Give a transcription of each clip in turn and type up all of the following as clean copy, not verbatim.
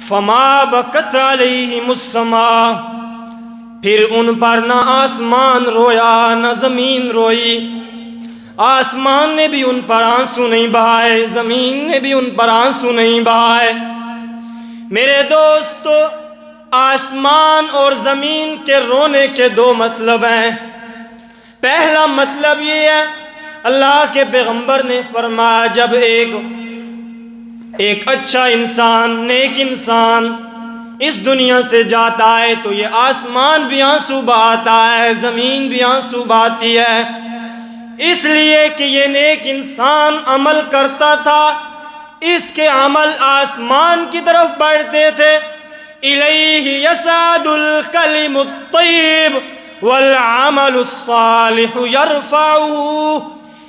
فما بکت علیہم السماء، پھر ان پر نہ آسمان رویا نہ زمین روئی۔ آسمان نے بھی ان پر آنسو نہیں بہائے، زمین نے بھی ان پر آنسو نہیں بہائے۔ میرے دوستو، آسمان اور زمین کے رونے کے دو مطلب ہیں۔ پہلا مطلب یہ ہے، اللہ کے پیغمبر نے فرمایا جب ایک اچھا انسان، نیک انسان اس دنیا سے جاتا ہے تو یہ آسمان بھی آنسو بہاتا ہے، زمین بھی آنسو بہاتی ہے، اس لیے کہ یہ نیک انسان عمل کرتا تھا، اس کے عمل آسمان کی طرف بڑھتے تھے۔ الیہ یصعد الکلم الطیب والعمل الصالح یرفعہ،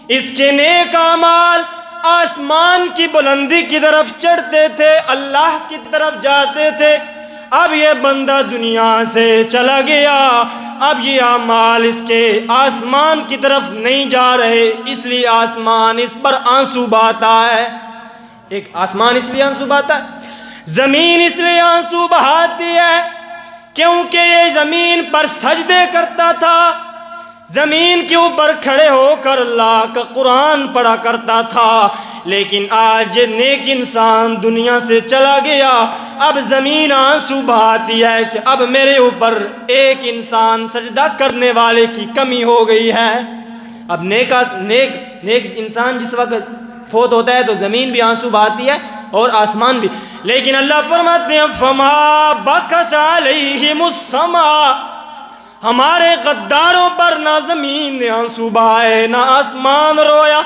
اس کے نیک اعمال آسمان کی بلندی کی طرف چڑھتے تھے، اللہ کی طرف جاتے تھے۔ اب یہ بندہ دنیا سے چلا گیا، اب یہ اعمال اس کے آسمان کی طرف نہیں جا رہے، اس لیے آسمان اس پر آنسو بہاتا ہے۔ ایک آسمان اس لیے آنسو بہاتا ہے، زمین اس لیے آنسو بہاتی ہے کیونکہ یہ زمین پر سجدے کرتا تھا، زمین کے اوپر کھڑے ہو کر اللہ کا قرآن پڑھا کرتا تھا، لیکن آج یہ نیک انسان دنیا سے چلا گیا، اب زمین آنسو بہاتی ہے کہ اب میرے اوپر ایک انسان سجدہ کرنے والے کی کمی ہو گئی ہے۔ اب نیک انسان جس وقت فوت ہوتا ہے تو زمین بھی آنسو بہاتی ہے اور آسمان بھی، لیکن اللہ فرماتے ہیں فما بکت علیہم السماء، ہمارے غداروں پر نہ زمین نے آنسو بہائے نہ آسمان رویا۔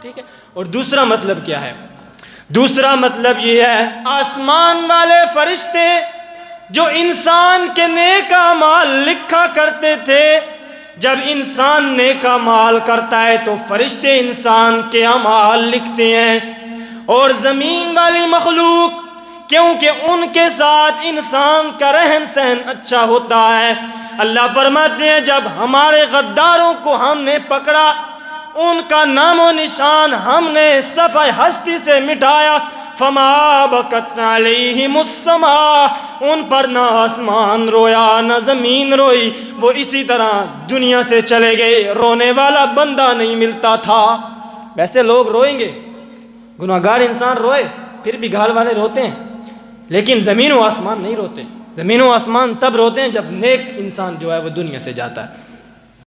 ٹھیک ہے، اور دوسرا مطلب کیا ہے؟ دوسرا مطلب یہ ہے، آسمان والے فرشتے جو انسان کے نیک اعمال لکھا کرتے تھے، جب انسان نیک اعمال کرتا ہے تو فرشتے انسان کے اعمال لکھتے ہیں، اور زمین والی مخلوق کیونکہ ان کے ساتھ انسان کا رہن سہن اچھا ہوتا ہے، اللہ فرماتے ہیں جب ہمارے غداروں کو ہم نے پکڑا، ان کا نام و نشان ہم نے صفحہ ہستی سے مٹایا، فما بکت علیہم السماء، ان پر نہ آسمان رویا نہ زمین روئی، وہ اسی طرح دنیا سے چلے گئے، رونے والا بندہ نہیں ملتا تھا۔ ویسے لوگ روئیں گے، گناہگار انسان روئے پھر بھی گھر والے روتے ہیں، لیکن زمین و آسمان نہیں روتے۔ زمین و آسمان تب روتے ہیں جب نیک انسان جو ہے وہ دنیا سے جاتا ہے۔